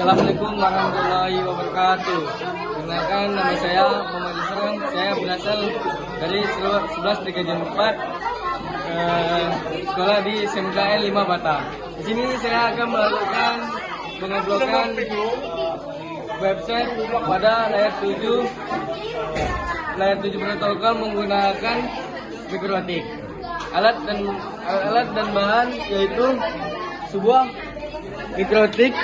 Assalamualaikum warahmatullahi wabarakatuh. Perkenalkan, nama saya Muhammad Isran. Saya berasal dari 1134 sekolah di SMKN 5 Batam. Di sini saya akan melakukan penguploadan website pada layar 7 protokol menggunakan mikrotik. Alat dan bahan yaitu sebuah mikrotik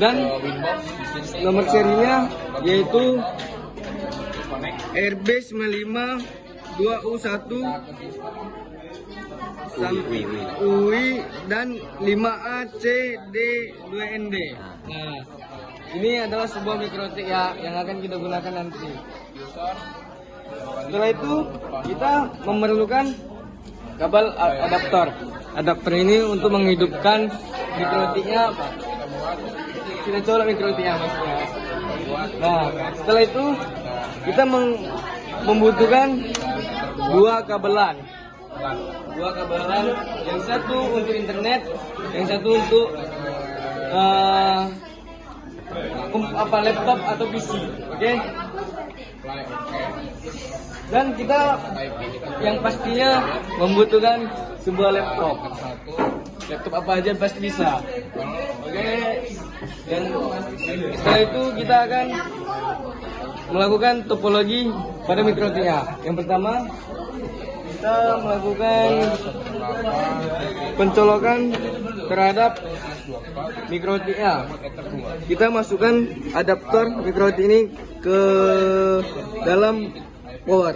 dan nomor serinya yaitu RB95 2U1 UI dan 5ACD2ND. Nah, ini adalah sebuah mikrotik ya yang akan kita gunakan nanti. Setelah itu kita memerlukan kabel adaptor. Adaptor ini untuk menghidupkan mikrotiknya. Kita colok mikrotiknya maksudnya. Nah, setelah itu kita membutuhkan dua kabelan. Yang satu untuk internet, yang satu untuk laptop atau PC. Oke? Dan kita yang pastinya membutuhkan sebuah laptop. Laptop apa aja pasti bisa. Oke. Dan setelah itu kita akan melakukan topologi pada mikrotiknya. Yang pertama kita melakukan pencolokan terhadap mikrotiknya. Kita masukkan adaptor mikrotik ini ke dalam power.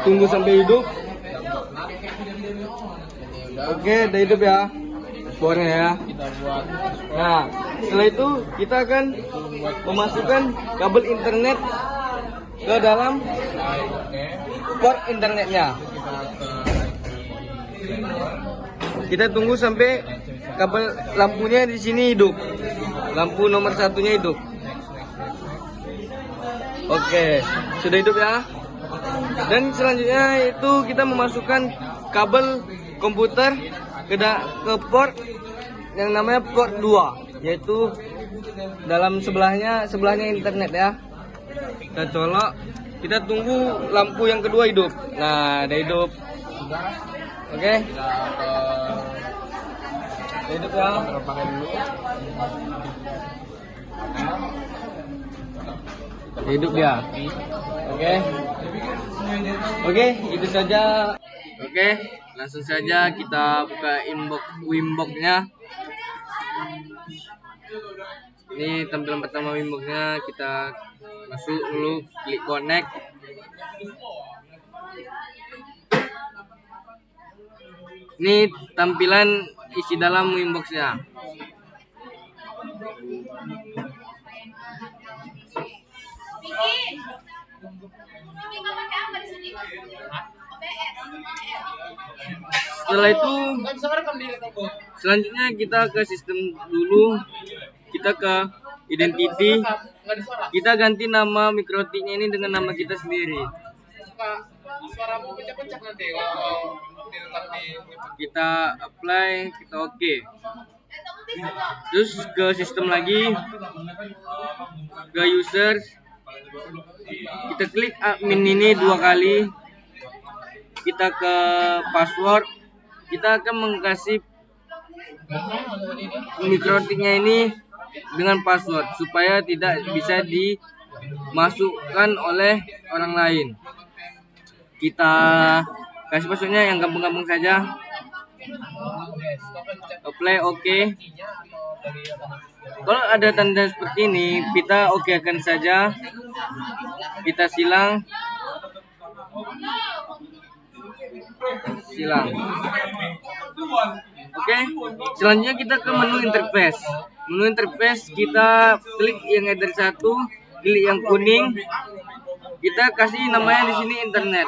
Tunggu sampai hidup. Oke, udah hidup ya powernya ya. Nah, setelah itu kita akan memasukkan kabel internet ke dalam port internetnya. Kita tunggu sampai kabel lampunya di sini hidup. Lampu nomor satunya hidup. Oke, sudah hidup ya. Dan selanjutnya itu kita memasukkan kabel komputer ke port yang namanya port 2, yaitu dalam sebelahnya internet ya. Kita colok, kita tunggu lampu yang kedua hidup. Nah, udah hidup. Oke. Udah hidup ya. Hidup ya. Oke, itu saja. Oke, langsung saja kita buka Wimbox-nya. Ini tampilan pertama Wimbox-nya, kita masuk dulu, klik connect. Ini tampilan isi dalam Wimbox-nya. Setelah itu selanjutnya kita ke sistem dulu, kita ke identity, kita ganti nama mikrotiknya ini dengan nama kita sendiri. Kita apply, kita oke. Terus ke sistem lagi, ke users, kita klik admin ini 2 kali. Kita ke password, kita akan mengkasih mikrotiknya ini dengan password supaya tidak bisa dimasukkan oleh orang lain. Kita kasih passwordnya yang gampang-gampang saja. Apply oke. Kalau ada tanda seperti ini, kita okekan saja. Kita silang. Oke, selanjutnya kita ke menu interface. Menu interface kita klik yang header 1, klik yang kuning. Kita kasih namanya di sini internet.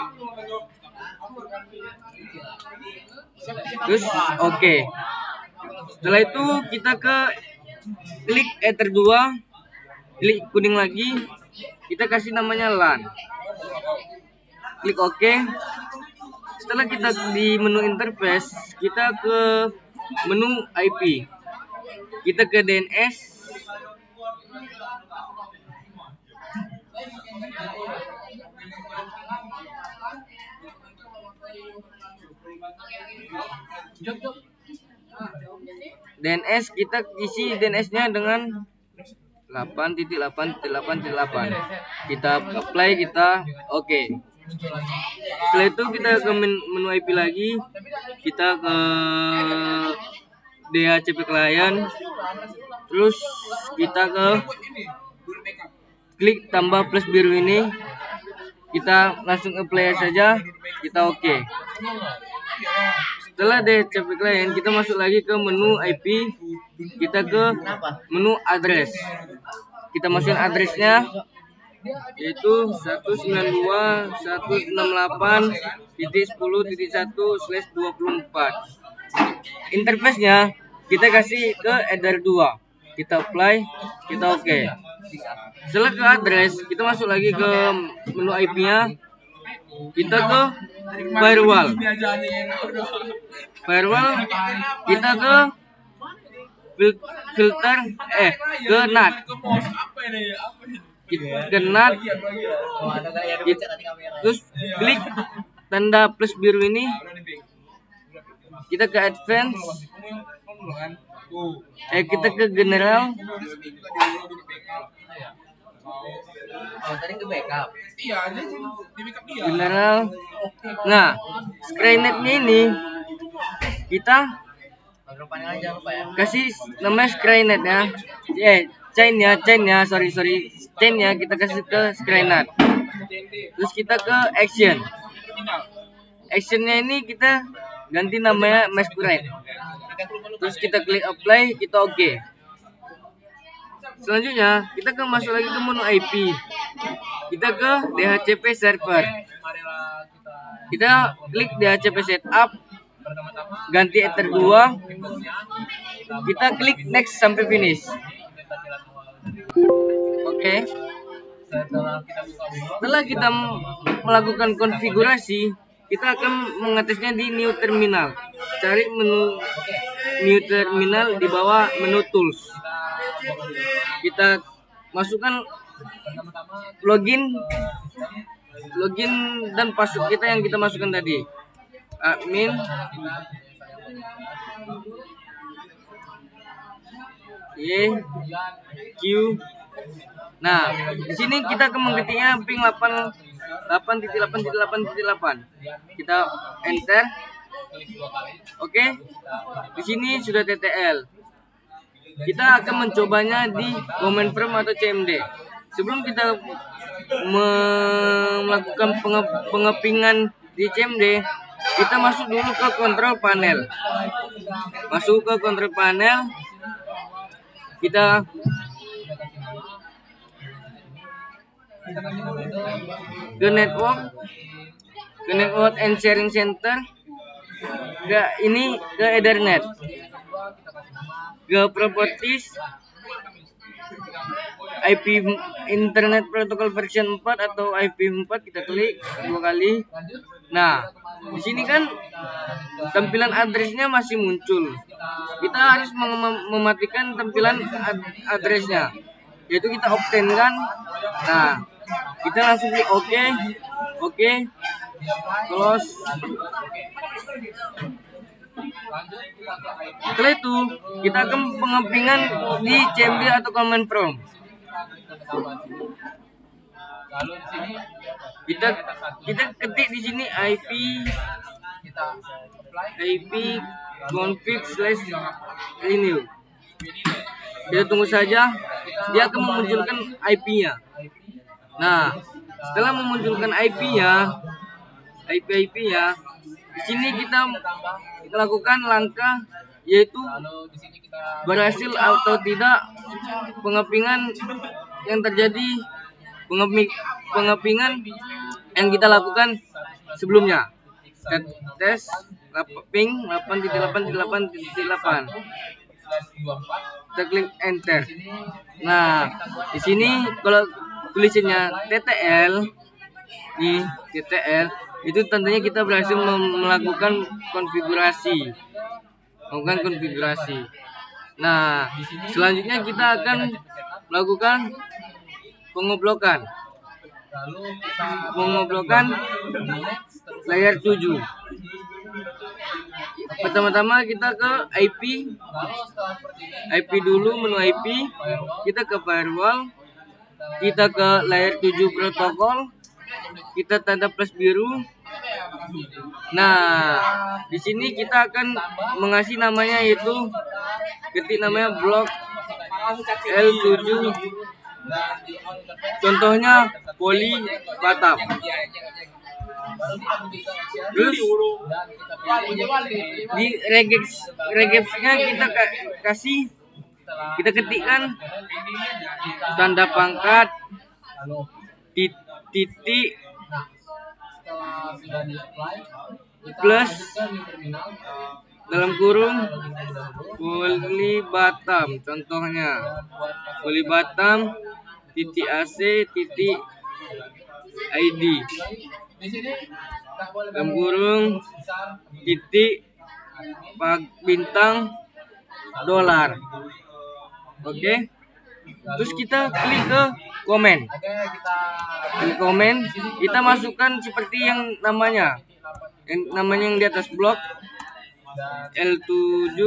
Terus oke. Setelah itu kita ke klik header 2, klik kuning lagi. Kita kasih namanya LAN. Klik oke. Setelah kita di menu interface, kita ke menu IP. kita ke DNS. DNS kita isi DNS-nya dengan 8.8.8.8. Kita apply, kita oke. Setelah itu kita ke menu IP lagi, kita ke DHCP client, terus kita ke klik tambah plus biru ini, kita langsung apply saja, kita oke. Setelah DHCP client, kita masuk lagi ke menu IP, kita ke menu address, kita masukin addressnya, yaitu 192.168.10.1/24. Interface-nya kita kasih ke header 2, kita apply, kita oke. Setelah ke address, kita masuk lagi ke menu IP-nya, kita ke firewall, kita ke filter ke NAT, ke NAT, terus klik tanda plus biru ini, kita ke advance, kita ke general, general. Nah, Skynet-nya ini kita kasih namanya Skynet ya. Chain-nya kita kasih ke Skynet. Terus kita ke action. Actionnya ini kita ganti namanya Masquerade. Terus kita klik apply, kita oke. Selanjutnya kita masuk lagi ke menu IP. Kita ke DHCP server. Kita klik DHCP setup, ganti ether 2. Kita klik next sampai finish. Oke. Setelah kita melakukan konfigurasi, kita akan mengetesnya di new terminal. Cari menu new terminal di bawah menu tools. Kita masukkan login dan password kita yang kita masukkan tadi. Admin, Q. Nah, di sini kita akan mengetiknya ping 8.8.8.8. Kita enter. Oke. Di sini sudah TTL. Kita akan mencobanya di command prompt atau CMD. Sebelum kita melakukan pengepingan di CMD, kita masuk dulu ke control panel. Masuk ke control panel, kita ke network and sharing center, ke Ethernet, ke properties, IP Internet Protocol version 4 atau IP4, kita klik 2 kali. Nah, di sini kan tampilan addressnya masih muncul. Kita harus mematikan tampilan addressnya, yaitu kita obtainkan. Nah, kita langsung klik oke, close. Setelah itu kita akan pengepingan di CMD atau command prompt. Kita ketik di sini IP config/renew. Kita tunggu saja, dia akan memunculkan IP-nya. Nah, setelah memunculkan IP-nya, di sini kita melakukan langkah, yaitu berhasil atau tidak pengepingan yang terjadi, pengepingan yang kita lakukan sebelumnya. Tes ping 8.8.8.8. Kita klik enter. Nah, di sini kalau tulisannya TTL, nih TTL, itu tentunya kita berhasil melakukan konfigurasi. Nah, selanjutnya kita akan melakukan pengoblokan layer 7. Pertama-tama kita ke IP dulu, menu IP, kita ke firewall, kita ke layer 7 protokol, kita tanda plus biru. Nah, di sini kita akan mengasih namanya, yaitu ketik namanya blok L7, contohnya Poly Batam. Terus di regexnya kita ketikkan tanda pangkat titik plus dalam kurung Poly Batam, contohnya Poly Batam titik AC titik ID dalam kurung titik bintang dolar. Oke. Terus kita klik ke komen. Klik komen, kita masukkan seperti yang namanya yang di atas blok L7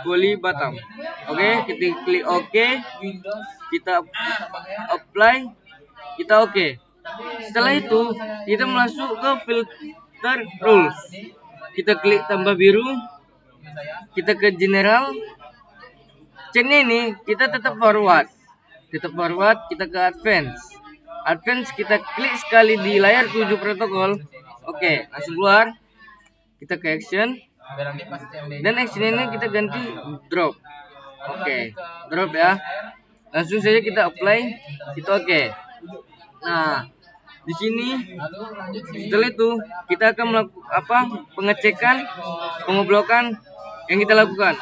Poly Batam. Oke, kita klik OK, kita apply, kita OK. Setelah itu kita masuk ke filter rules, kita klik tambah biru, kita ke general. Chainnya ini kita tetap forward, kita ke advance, kita klik sekali di layar 7 protokol. Oke, langsung keluar. Kita ke action, dan action ini kita ganti drop. Oke, drop ya. Langsung saja kita apply, kita oke. Nah, di sini setelah itu kita akan melakukan pengecekan, pengoblokan yang kita lakukan.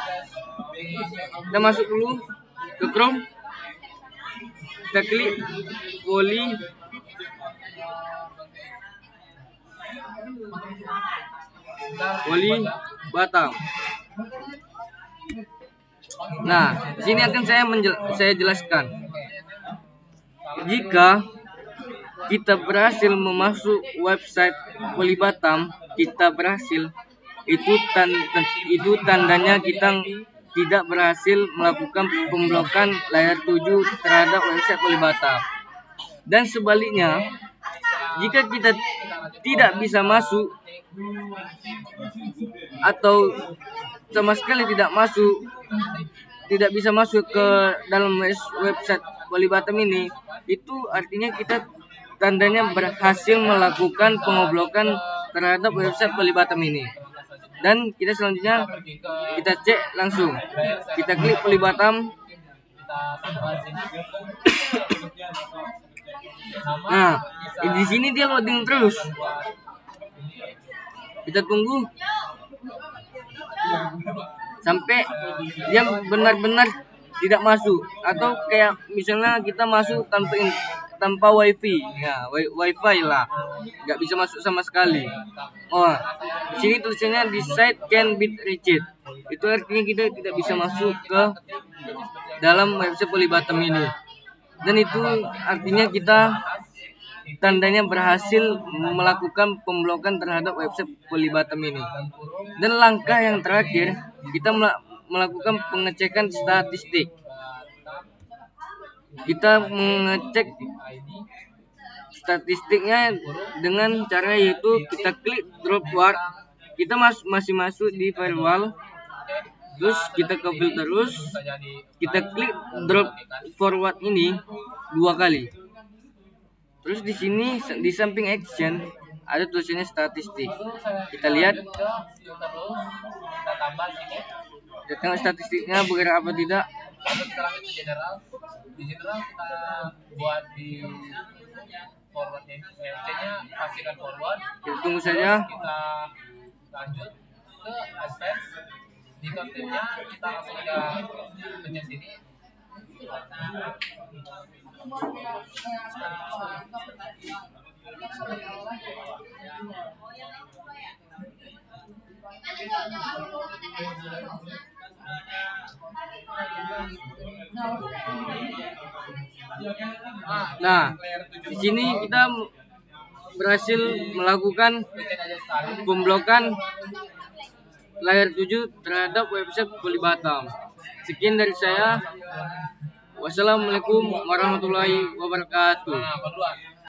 Kita masuk dulu ke Chrome, kita klik Poly Batam. Nah, di sini akan saya jelaskan. Jika kita berhasil memasuk website Poly Batam, kita berhasil, itu tandanya kita tidak berhasil melakukan pemblokan layar 7 terhadap website Poly Batam. Dan sebaliknya, jika kita tidak bisa masuk atau sama sekali tidak bisa masuk ke dalam website Poly Batam ini, itu artinya kita tandanya berhasil melakukan pengoblokan terhadap website Poly Batam ini. Dan kita selanjutnya kita cek langsung, kita klik Poly Batam. Nah, di sini dia loading terus. Kita tunggu sampai dia benar-benar tidak masuk, atau kayak misalnya kita masuk tanpa wifi, ya wifi lah, nggak bisa masuk sama sekali. Oh, di sini tulisannya "This site can be reached", itu artinya kita tidak bisa masuk ke dalam website Poly Batam ini, dan itu artinya kita tandanya berhasil melakukan pemblokan terhadap website Poly Batam ini. Dan langkah yang terakhir, kita melakukan pengecekan statistik. Kita mengecek statistiknya dengan cara yaitu kita klik drop word, kita masih masuk di firewall, terus kita ke filter terus, kita klik drop forward ini 2 kali. Terus di sini di samping action ada tulisannya statistik. Kita lihat, kita tengok statistiknya bergerak apa tidak. Di general kita buat di forwardnya ini, C-nya pastikan forward. Kita tunggu saja. Kita lanjut ke advance. Di kontennya kita langsung aja pencet sini. Nah, di sini kita berhasil melakukan pemblokan layar 7 terhadap website Kuli Batam. Sekian dari saya. Wassalamualaikum warahmatullahi wabarakatuh.